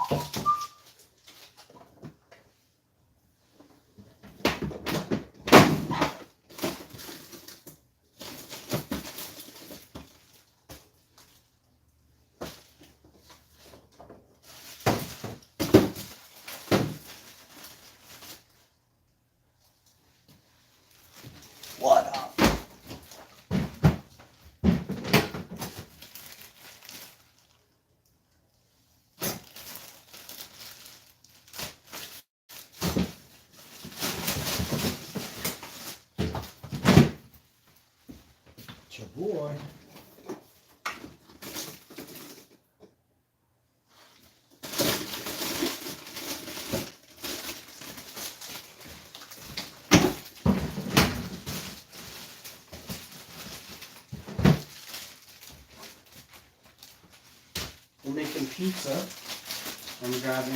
What up? It's your boy. We're making pizza. I'm grabbing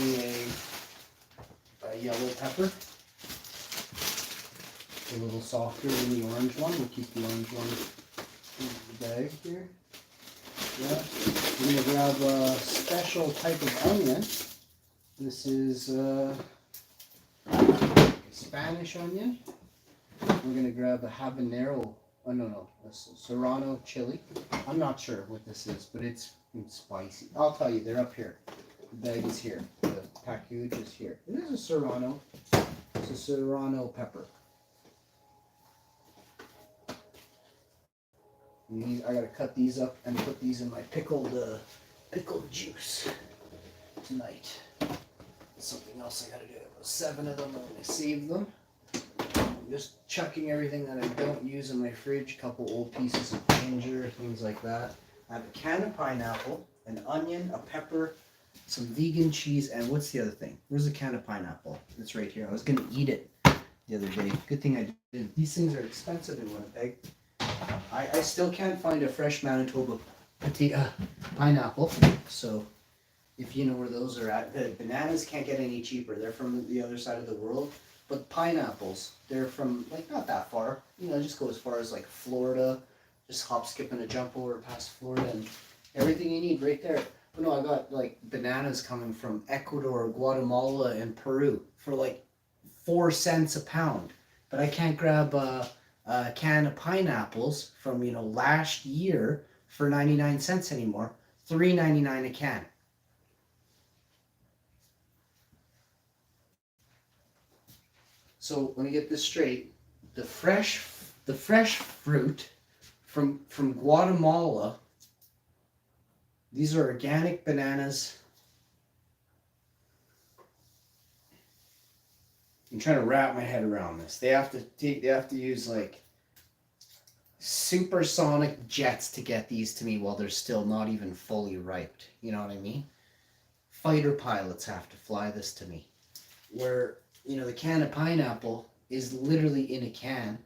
a yellow pepper. A little softer than the orange one. We'll keep the orange one in the bag here. Yeah. We're going to grab a special type of onion. This is Spanish onion. We're going to grab a habanero. Oh, no. A serrano chili. I'm not sure what this is, but it's spicy. I'll tell you, they're up here. The bag is here. The package is here. It is a serrano. It's a serrano pepper. I gotta cut these up and put these in my pickled juice tonight. Something else I gotta do. About 7 of them. I'm gonna save them. I'm just chucking everything that I don't use in my fridge. A couple old pieces of ginger, things like that. I have a can of pineapple, an onion, a pepper, some vegan cheese, and what's the other thing? Where's the can of pineapple? It's right here. I was gonna eat it the other day. Good thing I didn't. These things are expensive in Winnipeg. I still can't find a fresh Manitoba pineapple, so if you know where those are at. The bananas can't get any cheaper. They're from the other side of the world. But pineapples, they're from, like, not that far. You know, just go as far as, like, Florida. Just hop, skip, and a jump over past Florida, and everything you need right there. But no, I got, like, bananas coming from Ecuador, Guatemala, and Peru for, like, 4 cents a pound. But I can't grab a can of pineapples from, last year for 99 cents anymore. $3.99 a can. So let me get this straight. The fresh fruit from Guatemala. These are organic bananas. I'm trying to wrap my head around this. They have to use like supersonic jets to get these to me while they're still not even fully ripe. You know what I mean? Fighter pilots have to fly this to me. Where, the can of pineapple is literally in a can.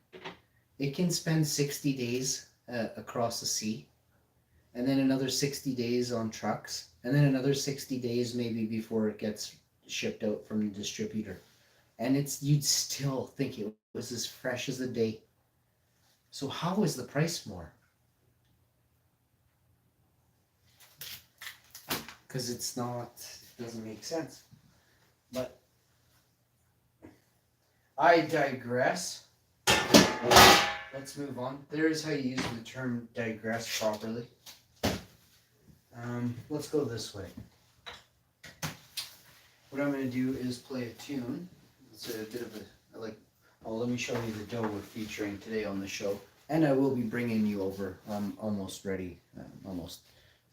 It can spend 60 days across the sea, and then another 60 days on trucks, and then another 60 days maybe before it gets shipped out from the distributor. And you'd still think it was as fresh as the day. So how is the price more? Because it doesn't make sense. But I digress. Let's move on. There's how you use the term digress properly. Let's go this way. What I'm going to do is play a tune. It's a bit of let me show you the dough we're featuring today on the show. And I will be bringing you over. I'm almost ready. Almost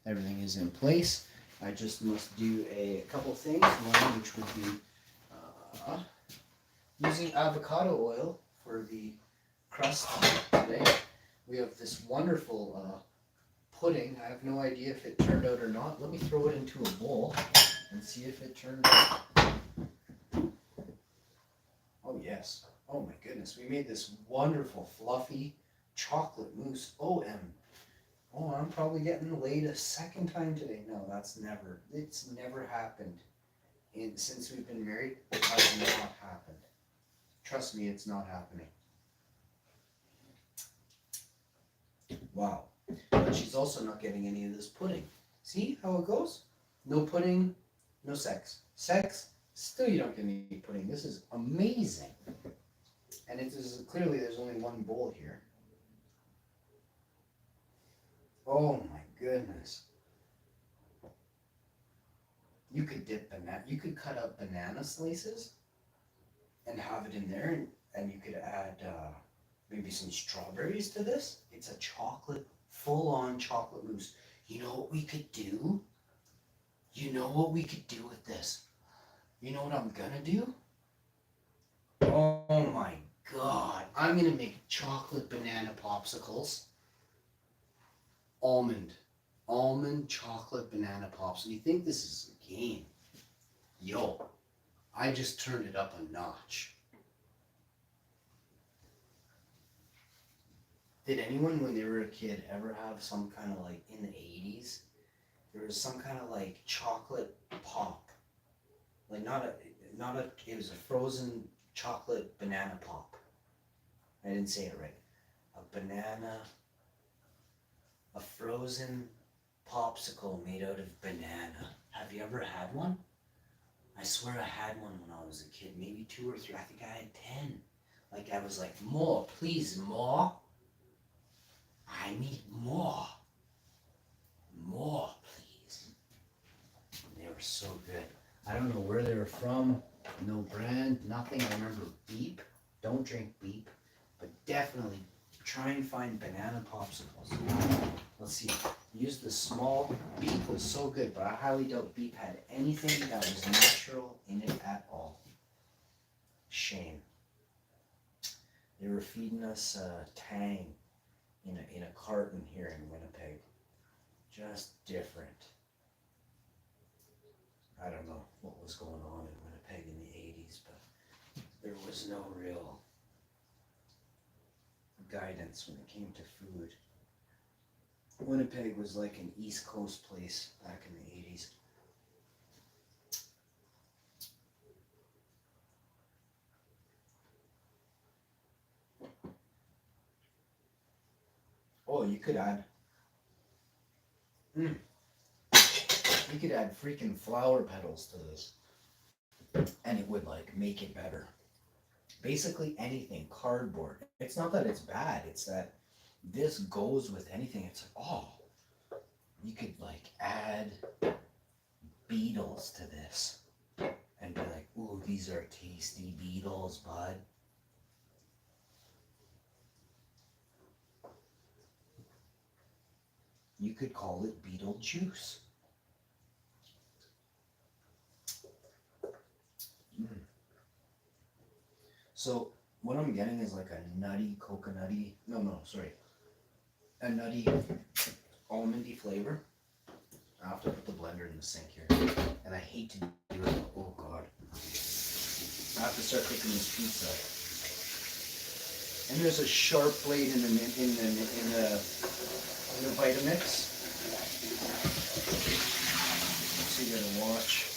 everything is in place. I just must do a couple things. One, which would be using avocado oil for the crust today. We have this wonderful pudding. I have no idea if it turned out or not. Let me throw it into a bowl and see if it turned out. Oh yes. Oh my goodness. We made this wonderful fluffy chocolate mousse. Oh, I'm probably getting laid a second time today. No, it's never happened. Since we've been married, it has not happened. Trust me, it's not happening. Wow. But she's also not getting any of this pudding. See how it goes? No pudding, No sex. Sex, still you don't get any pudding. This is amazing. And it is clearly there's only one bowl here. Oh my goodness. You could dip you could cut up banana slices and have it in there, and you could add maybe some strawberries to this. It's a chocolate, full-on chocolate mousse. You know what we could do? You know what we could do with this? You know what I'm gonna do? Oh my God. I'm gonna make chocolate banana popsicles. Almond chocolate banana pops. You think this is a game? Yo, I just turned it up a notch. Did anyone when they were a kid ever have some kind of like in the 80s? There was some kind of like chocolate pop. Like it was a frozen chocolate banana pop. I didn't say it right. A frozen popsicle made out of banana. Have you ever had one? I swear I had one when I was a kid, maybe 2 or 3. I think I had 10. Like I was like, more, please, more. I need more. More, please. They were so good. I don't know where they were from. No brand, nothing. I remember Beep. Don't drink Beep. But definitely try and find banana popsicles. Let's see. Use the small. Beep was so good, but I highly doubt Beep had anything that was natural in it at all. Shame. They were feeding us Tang in a carton here in Winnipeg. Just different. I don't know what was going on in Winnipeg in the 80s, but there was no real guidance when it came to food. Winnipeg was like an East Coast place back in the 80s. Oh, you could add freaking flower petals to this, and it would like make it better. Basically anything, cardboard. It's not that it's bad, it's that this goes with anything. It's like, oh, you could like add beetles to this and be like, ooh, these are tasty beetles, bud. You could call it beetle juice. So what I'm getting is like a nutty, coconutty, a nutty, almondy flavor. I have to put the blender in the sink here, and I hate to do it. Oh God, I have to start cooking this pizza. And there's a sharp blade in the Vitamix, so you gotta watch.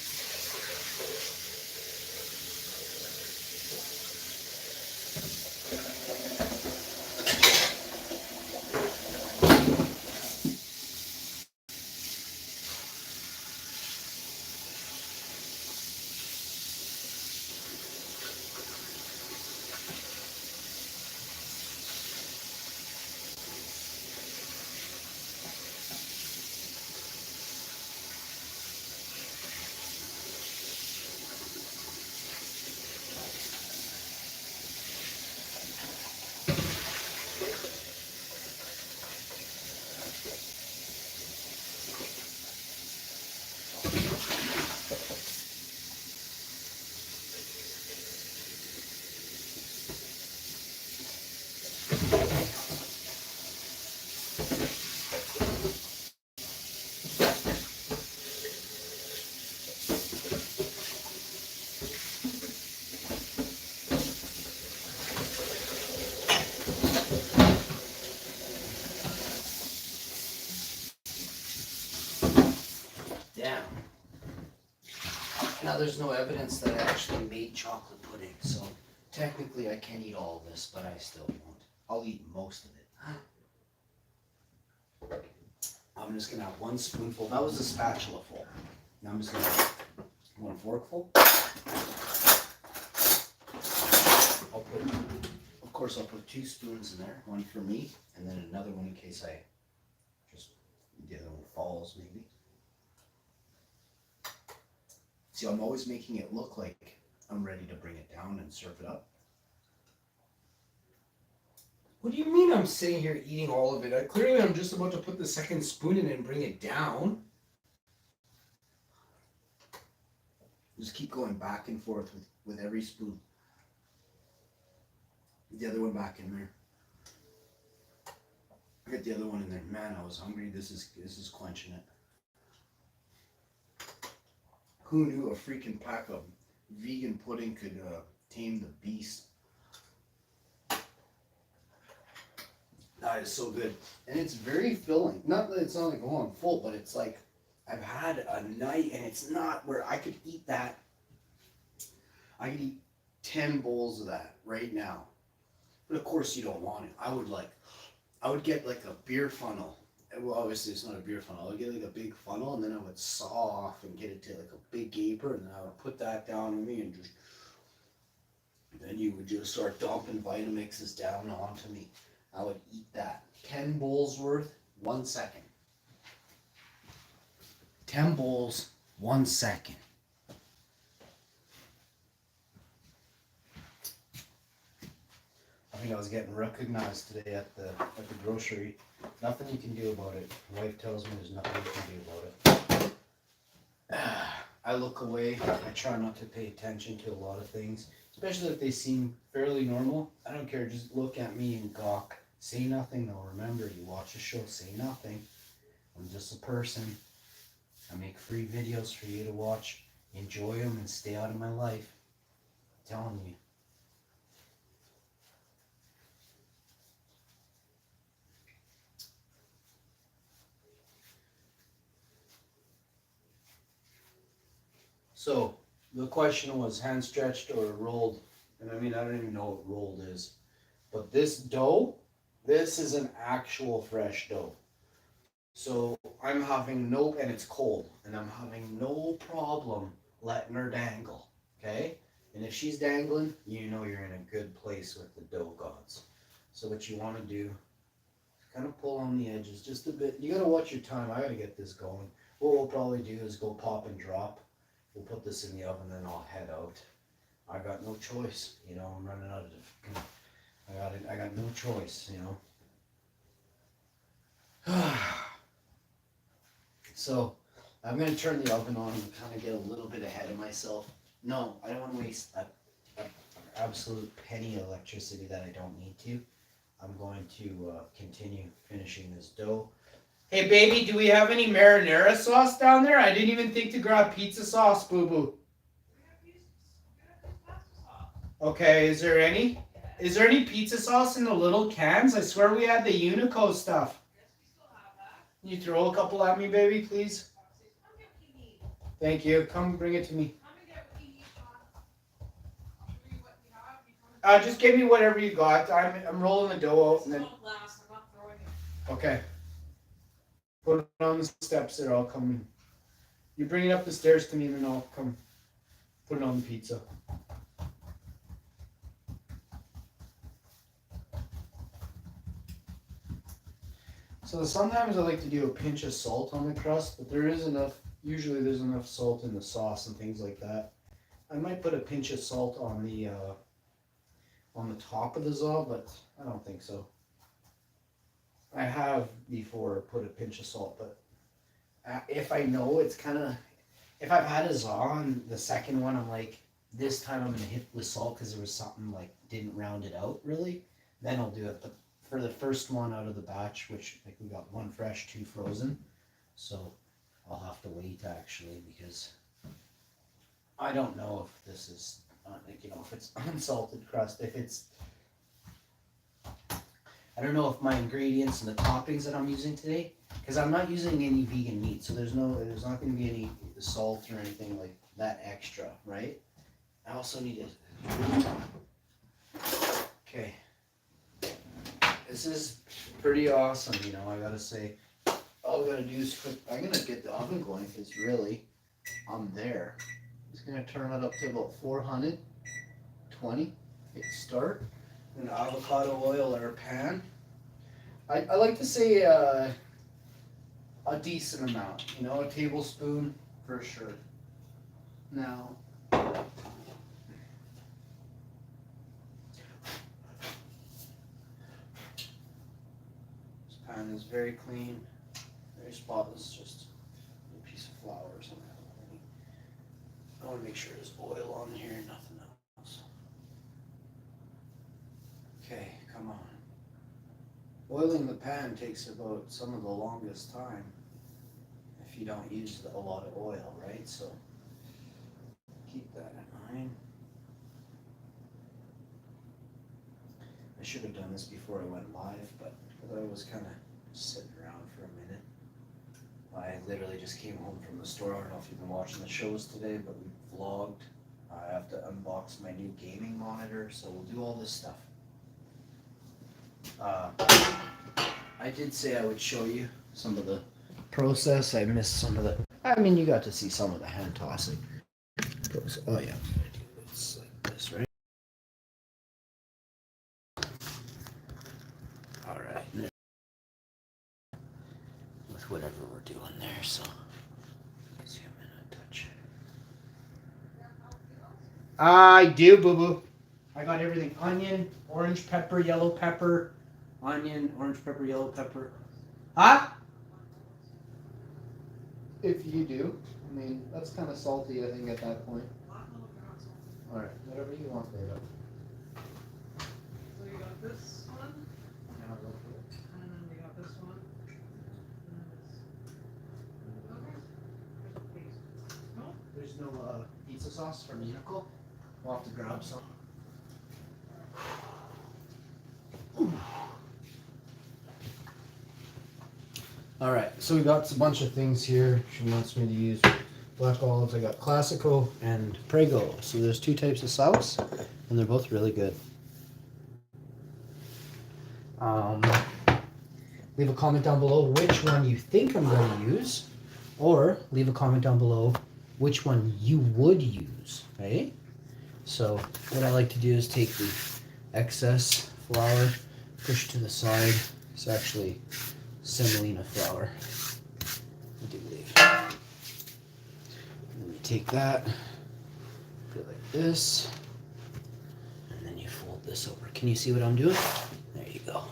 Damn. Now there's no evidence that I actually made chocolate pudding, so technically I can't eat all of this, but I still won't. I'll eat most of it. I'm just gonna have one spoonful. That was a spatula full. Now I'm just gonna have One forkful. Of course, I'll put 2 spoons in there. One for me, and then another one in case the other one falls, maybe. See, I'm always making it look like I'm ready to bring it down and serve it up. What do you mean I'm sitting here eating all of it? Clearly, I'm just about to put the second spoon in and bring it down. Just keep going back and forth with every spoon. The other one back in there. Get the other one in there. Man, I was hungry. This is quenching it. Who knew a freaking pack of vegan pudding could tame the beast? That is so good. And it's very filling. Not that it's not like, oh, I'm full, but it's like I've had a night and it's not where I could eat that. I could eat 10 bowls of that right now. But of course you don't want it. I would get like a beer funnel. Well, obviously it's not a beer funnel. I would get like a big funnel and then I would saw off and get it to like a big gaper and then I would put that down on me and just, then you would just start dumping Vitamixes down onto me. I would eat that. 10 bowls worth, 1 second. 10 bowls, 1 second. I think I was getting recognized today at the grocery. Nothing you can do about it. My wife tells me there's nothing you can do about it. I look away. I try not to pay attention to a lot of things, especially if they seem fairly normal. I don't care. Just look at me and gawk. Say nothing though. Remember, you watch a show, say nothing. I'm just a person. I make free videos for you to watch. Enjoy them and stay out of my life. I'm telling you. So, the question was hand stretched or rolled. And I mean, I don't even know what rolled is. But this dough, this is an actual fresh dough. So, I'm having and it's cold, and I'm having no problem letting her dangle. Okay? And if she's dangling, you know you're in a good place with the dough gods. So, what you want to do, kind of pull on the edges just a bit. You got to watch your time. I got to get this going. What we'll probably do is go pop and drop. We'll put this in the oven, then I'll head out. I got no choice, you know. I'm running out of. I got no choice, you know. So I'm gonna turn the oven on and kind of get a little bit ahead of myself. No, I don't want to waste an absolute penny of electricity that I don't need to. I'm going to continue finishing this dough. Hey, baby, do we have any marinara sauce down there? I didn't even think to grab pizza sauce, boo-boo. Okay, is there any? Is there any pizza sauce in the little cans? I swear we had the Unico stuff. Can you throw a couple at me, baby, please? Thank you. Come bring it to me. Just give me whatever you got. I'm rolling the dough out. And then... Okay. Put it on the steps there, I'll come. You bring it up the stairs to me and then I'll come put it on the pizza. So sometimes I like to do a pinch of salt on the crust, but there is enough, usually there's enough salt in the sauce and things like that. I might put a pinch of salt on the top of the zob, but I don't think so. I have before put a pinch of salt, but if I know it's kind of, if I've had a za on the second one, I'm like, this time I'm going to hit with salt because there was something like didn't round it out really, then I'll do it. But for the first one out of the batch, which like we got 1 fresh, 2 frozen, so I'll have to wait actually because I don't know if this is, like, you know, if it's unsalted crust, if it's, I don't know if my ingredients and the toppings that I'm using today, because I'm not using any vegan meat, so there's not going to be any salt or anything like that extra, right? I also need it. Okay. This is pretty awesome, you know, I gotta say. All we gotta do is I'm gonna get the oven going because really, I'm there. Just gonna turn it up to about 420. Hit start. And avocado oil in our pan. I like to say a decent amount, you know, a tablespoon for sure. Now, this pan is very clean, very spotless, just a piece of flour or something. I want to make sure there's oil on here, nothing else. Okay, come on. Oiling the pan takes about some of the longest time if you don't use a lot of oil, right? So keep that in mind. I should have done this before I went live, but because I was kind of sitting around for a minute. I literally just came home from the store. I don't know if you've been watching the shows today, but we vlogged. I have to unbox my new gaming monitor, so we'll do all this stuff. I did say I would show you some of the process. I missed some of the. I mean, you got to see some of the hand tossing. Oh yeah, it's like this, right? All right. With whatever we're doing there, so zoom in a touch. I do, boo boo. I got everything: onion, orange pepper, yellow pepper. Onion, orange pepper, yellow pepper. Huh? If you do. I mean, that's kind of salty, I think, at that point. Alright, whatever you want there. So you got this one, Now go for it. and then you got this one, and then this. Okay. There's a paste. No? There's no pizza sauce from Unical. We'll have to grab some. Alright, so we got a bunch of things here. She wants me to use black olives. I got Classico and Prego. So there's two types of sauce, and they're both really good. Leave a comment down below which one you think I'm going to use, or leave a comment down below which one you would use, right? So what I like to do is take the excess flour, push to the side. It's actually semolina flour, I do believe. And then you take that, put it like this, and then you fold this over. Can you see what I'm doing? There you go.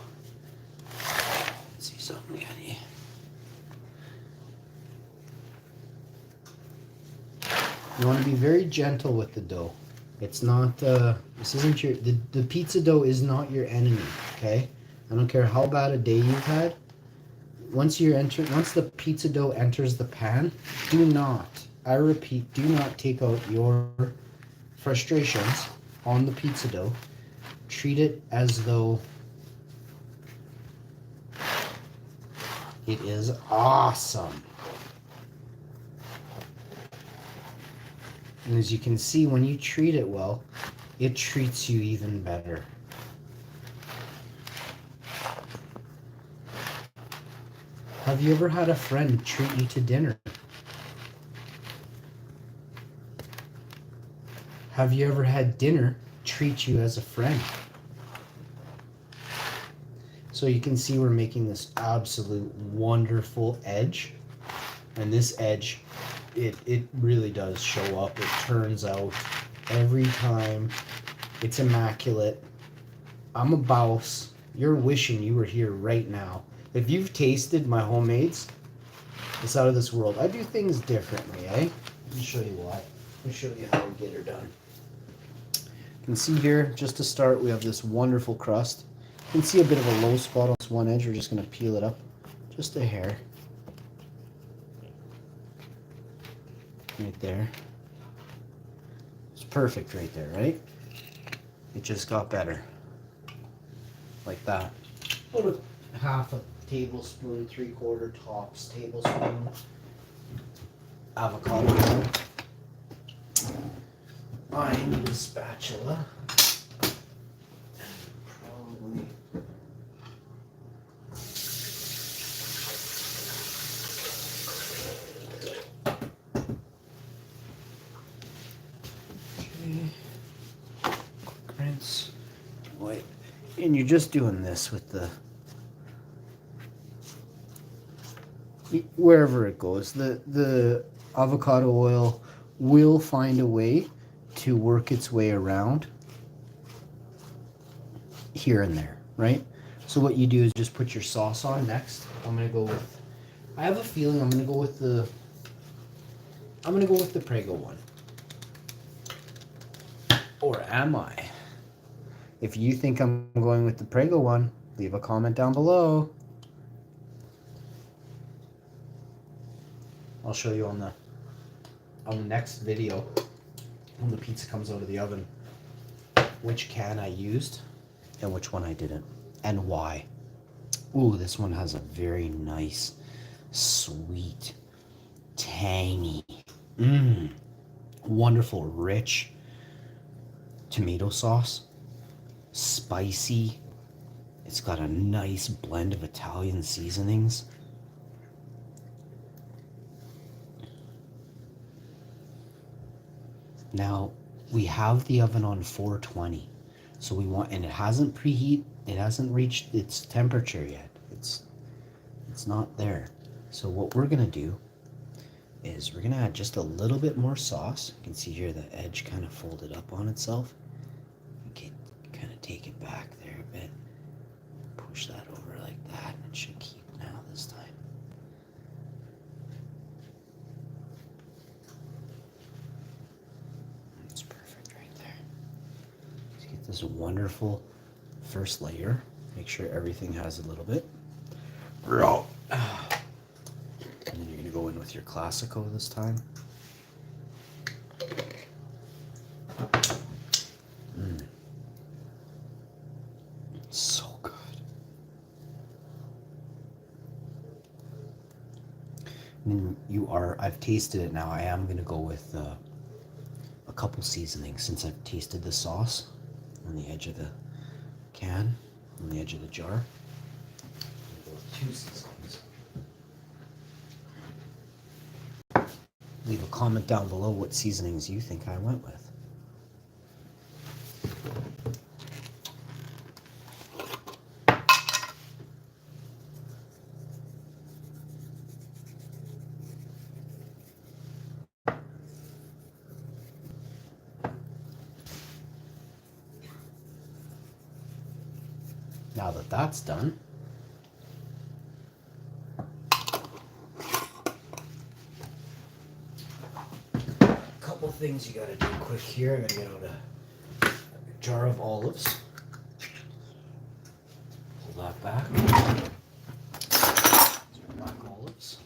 Let's see something, can you? You want to be very gentle with the dough. It's not, this isn't your, the pizza dough is not your enemy, okay? I don't care how bad a day you've had. Once the pizza dough enters the pan, do not, I repeat, do not take out your frustrations on the pizza dough. Treat it as though it is awesome. And as you can see, when you treat it well, it treats you even better. Have you ever had a friend treat you to dinner? Have you ever had dinner treat you as a friend? So you can see we're making this absolute wonderful edge. And this edge, it really does show up. It turns out every time. It's immaculate. I'm a boss. You're wishing you were here right now. If you've tasted my homemades, it's out of this world. I do things differently, eh? Let me show you why. Let me show you how we get her done. You can see here, just to start, we have this wonderful crust. You can see a bit of a low spot on this one edge. We're just going to peel it up just a hair. Right there. It's perfect right there, right? It just got better. Like that. About a half a tablespoon, 3/4 tops tablespoon avocado oil. I need a spatula. Probably and you're just doing this with the, wherever it goes, the avocado oil will find a way to work its way around here and there, right? So what you do is just put your sauce on next. I'm gonna go with, I have a feeling I'm gonna go with the Prego one. Or am I? If you think I'm going with the Prego one, leave a comment down below. I'll show you on the next video when the pizza comes out of the oven which can I used and which one I didn't and why. Ooh, this one has a very nice, sweet, tangy, wonderful, rich tomato sauce. Spicy. It's got a nice blend of Italian seasonings. Now, we have the oven on 420. So we want, and it hasn't it hasn't reached its temperature yet. It's not there. So what we're gonna do is we're gonna add just a little bit more sauce. You can see here the edge kind of folded up on itself. Okay, kind of take it back there a bit. Push that over like that, and it should keep now this time. That's perfect right there. Let's get this wonderful first layer. Make sure everything has a little bit. And then you're gonna go in with your Classico this time. So good. And I've tasted it now. I am gonna go with a couple seasonings since I've tasted the sauce on the edge of the can, on the edge of the jar. I'm gonna go with 2 seasonings. Leave a comment down below what seasonings you think I went with. Now that that's done, a couple things you gotta do quick here. I gotta get out a jar of olives. Pull that back. Some black olives.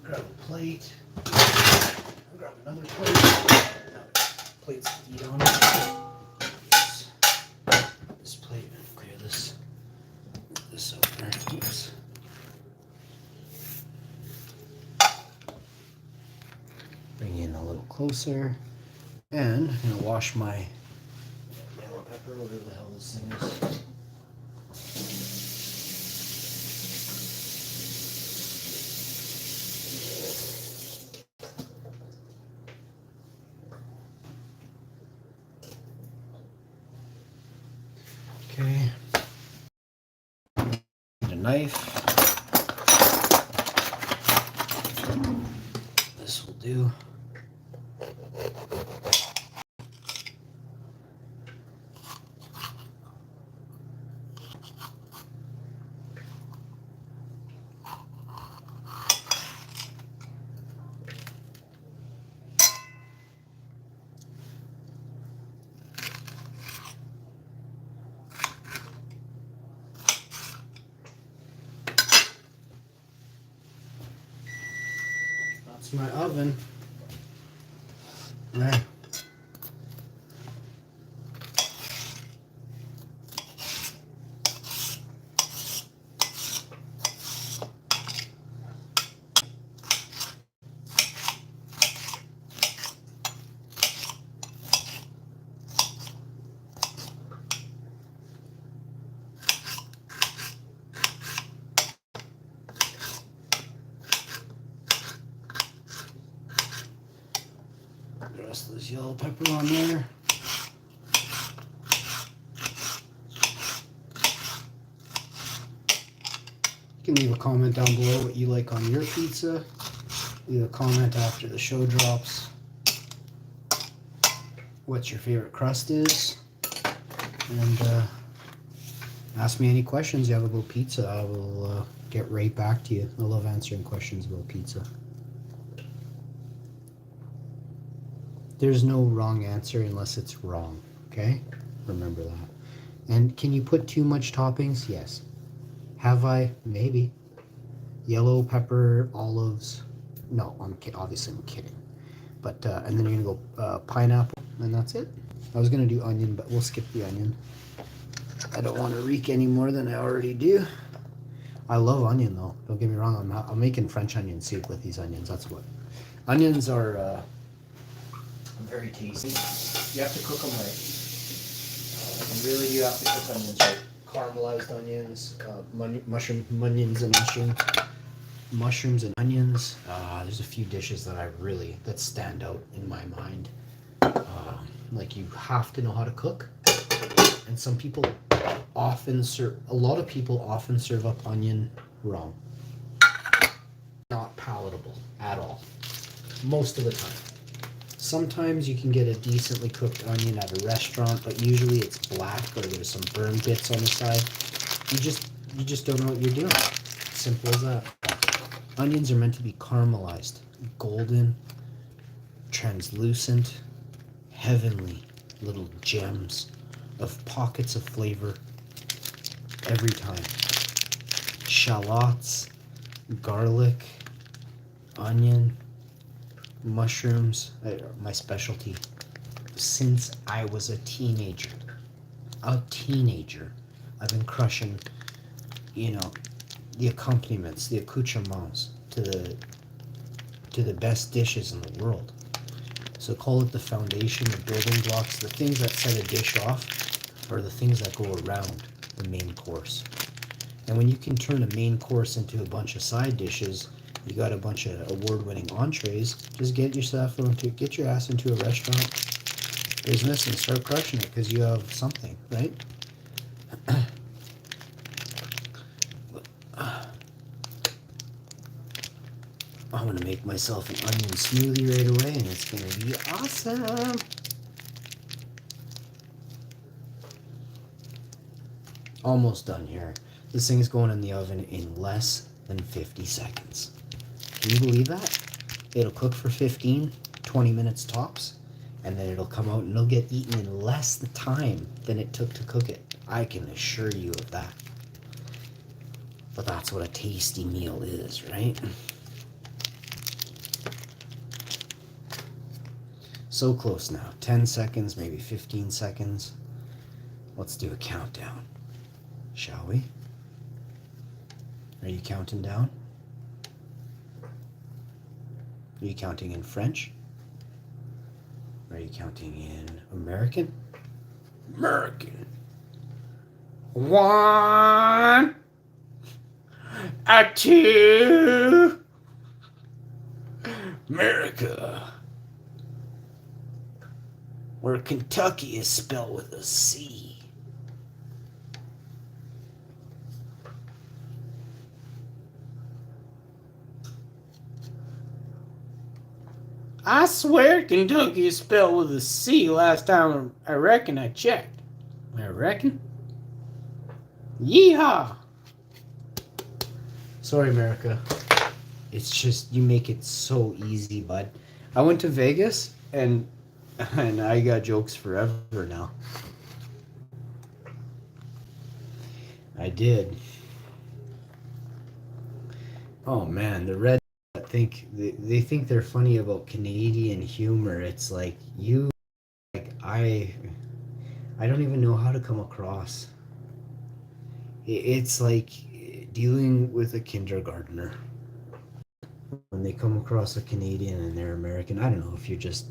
Grab a plate. Grab another plate. Plates to eat on. This plate. Clear this out there. Oops. Bring in a little closer. And I'm gonna wash my yellow pepper, whatever the hell this thing is. Okay, need a knife. This will do. It's my oven. There. The rest of this yellow pepper on there. You can leave a comment down below what you like on your pizza. Leave a comment after the show drops. What your favorite crust is. And ask me any questions you have about pizza. I will get right back to you. I love answering questions about pizza. There's no wrong answer unless it's wrong, okay? Remember that. And can you put too much toppings? Yes. Have I? Maybe. Yellow pepper, olives. No, obviously I'm kidding. But, and then you're gonna go pineapple, and that's it. I was gonna do onion, but we'll skip the onion. I don't want to reek any more than I already do. I love onion though. Don't get me wrong. I'm making French onion soup with these onions. That's what. Onions are very tasty. You have to cook them right. You really do have to cook onions right. Caramelized onions, mushrooms and onions. There's a few dishes that stand out in my mind. Like you have to know how to cook. And some people a lot of people often serve up onion wrong. Not palatable at all. Most of the time. Sometimes you can get a decently cooked onion at a restaurant, but usually it's black or there's some burn bits on the side. You just don't know what you're doing. Simple as that. Onions are meant to be caramelized, golden, translucent, heavenly little gems of pockets of flavor every time. Shallots, garlic, onion, mushrooms, my specialty. Since I was a teenager, I've been crushing, the accompaniments, the accoutrements to the best dishes in the world. So call it the foundation, the building blocks, the things that set a dish off, or the things that go around the main course. And when you can turn a main course into a bunch of side dishes, you got a bunch of award-winning entrees, just get your ass into a restaurant business and start crushing it because you have something, right? I'm gonna make myself an onion smoothie right away and it's gonna be awesome. Almost done here. This thing's going in the oven in less than 50 seconds. Can you believe that? It'll cook for 15, 20 minutes tops, and then it'll come out and it'll get eaten in less the time than it took to cook it. I can assure you of that. But that's what a tasty meal is, right? So close now. 10 seconds, maybe 15 seconds. Let's do a countdown, shall we? Are you counting down? Are you counting in French? Are you counting in American? American. 1, 2. America. Where Kentucky is spelled with a C. I swear Kentucky is spelled with a C last time I reckon I checked. I reckon. Yeehaw! Sorry, America. It's just, you make it so easy, bud. I went to Vegas and I got jokes forever now. I did. Oh man, the red they think they're funny about Canadian humor. It's like you like I don't even know how to come across. It's like dealing with a kindergartner when they come across a Canadian and they're American. I don't know if you're just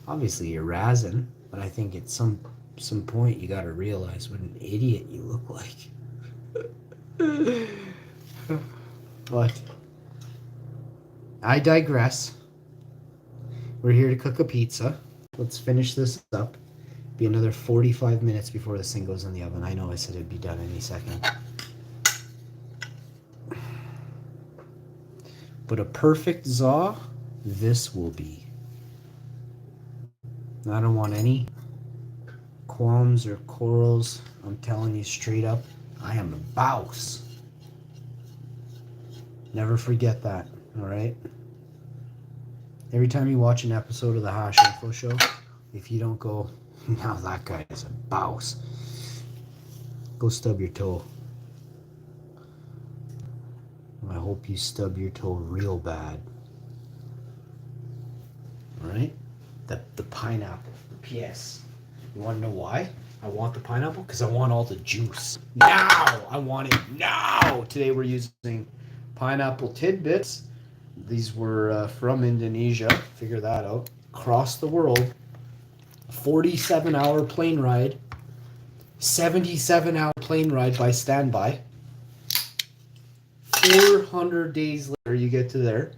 obviously you're razzing, but I think at some point you got to realize what an idiot you look like. But I digress. We're here to cook a pizza. Let's finish this up. Be another 45 minutes before this thing goes in the oven. I know I said it'd be done any second. But a perfect za, this will be. I don't want any qualms or quarrels. I'm telling you straight up, I am a boss. Never forget that, all right? Every time you watch an episode of the Hash Info Show, if you don't go, now that guy is a boss, go stub your toe. I hope you stub your toe real bad. All right? The pineapple. P.S. You want to know why? I want the pineapple because I want all the juice. Now! I want it now! Today we're using pineapple tidbits. These were from Indonesia. Figure that out. Across the world. 47-hour plane ride. 77-hour plane ride by standby. 400 days later you get to there.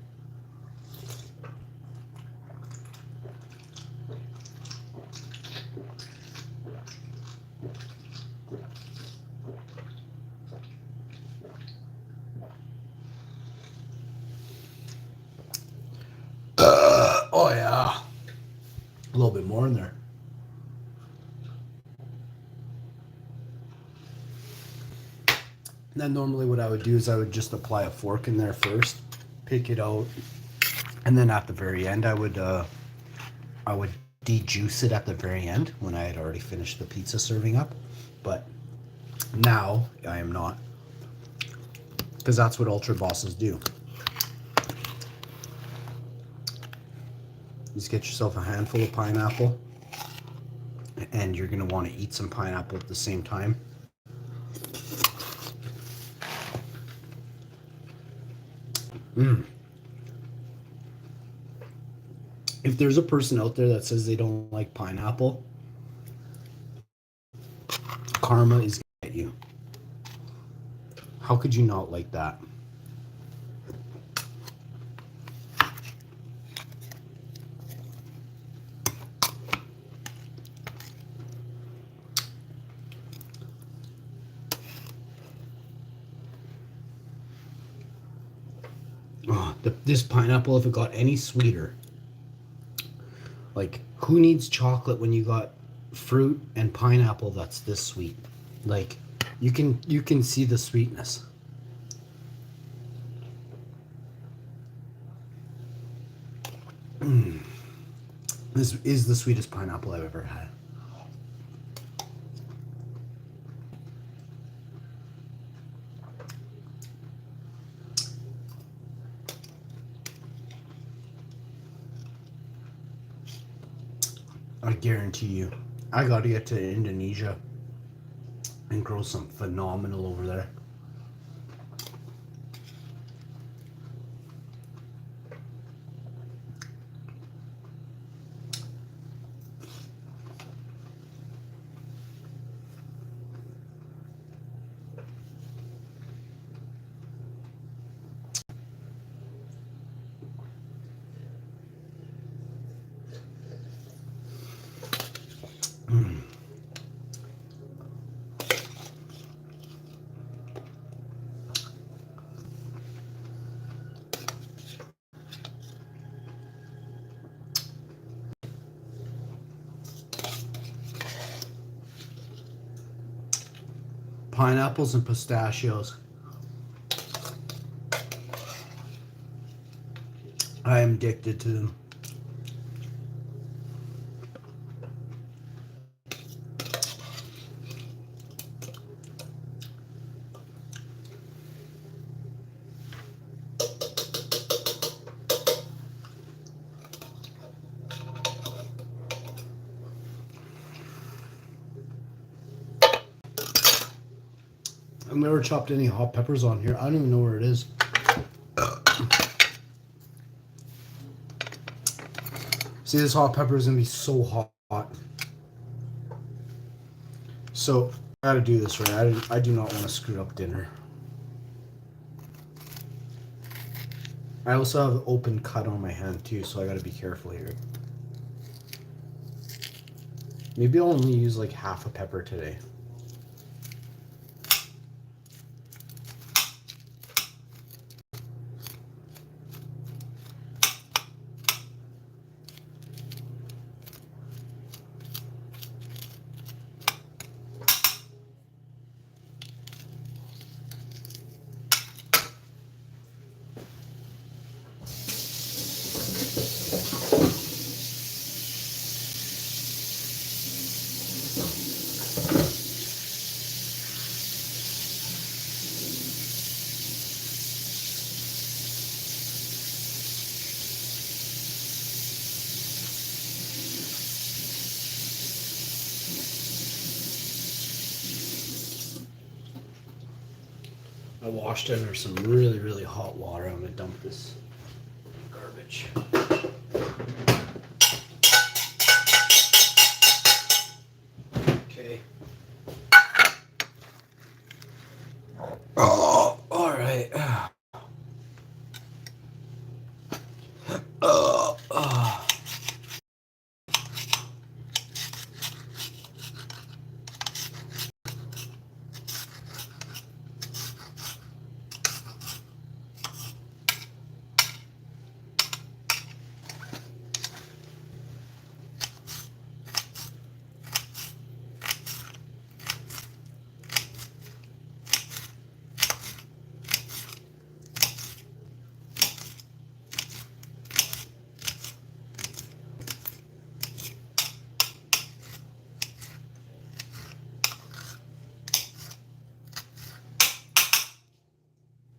Oh yeah, a little bit more in there. And then normally what I would do is I would just apply a fork in there first, pick it out, and then at the very end I would de-juice it at the very end when I had already finished the pizza serving up. But now I am not, because that's what Ultra Bosses do. Just get yourself a handful of pineapple, and you're going to want to eat some pineapple at the same time. If there's a person out there that says they don't like pineapple, karma is going to get you. How could you not like that? Oh, this pineapple, if it got any sweeter, like who needs chocolate when you got fruit and pineapple that's this sweet? Like you can see the sweetness. This is the sweetest pineapple I've ever had. I guarantee you, I got to get to Indonesia and grow some phenomenal over there. Pineapples and pistachios. I am addicted to them. I've never chopped any hot peppers on here. I don't even know where it is. See, this hot pepper is gonna be so hot. So I gotta do this right. I do not want to screw up dinner. I also have an open cut on my hand too, so I gotta be careful here. Maybe I'll only use like half a pepper today. I washed it under some really, really hot water. I'm gonna dump this garbage. Okay. Oh, all right. Oh.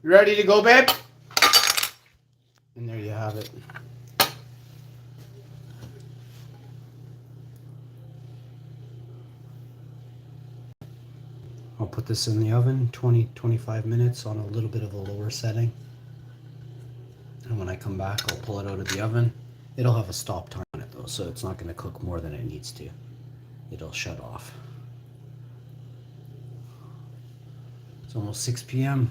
You ready to go, babe? And there you have it. I'll put this in the oven 20-25 minutes on a little bit of a lower setting. And when I come back, I'll pull it out of the oven. It'll have a stop time on it though, so it's not going to cook more than it needs to. It'll shut off. It's almost 6 p.m.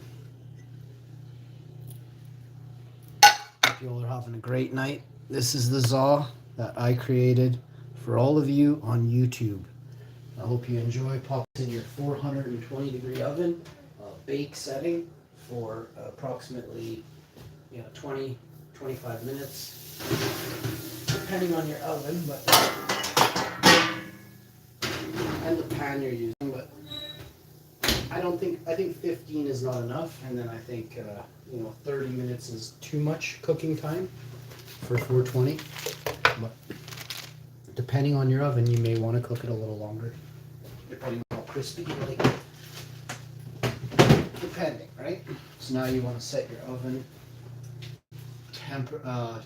Hope you all are having a great night. This is the za that I created for all of you on YouTube. I hope you enjoy. Pop in your 420 degree oven, bake setting for approximately 20-25 minutes, depending on your oven, but and the pan you're using. But I think 15 is not enough, and then I think 30 minutes is too much cooking time for 420. But depending on your oven, you may want to cook it a little longer, depending on how crispy you like it. Depending, right? So now you want to set your oven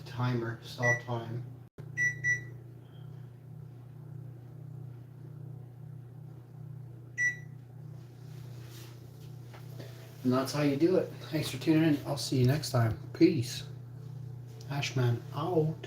timer, stop time. And that's how you do it. Thanks for tuning in. I'll see you next time. Peace. Hashman out.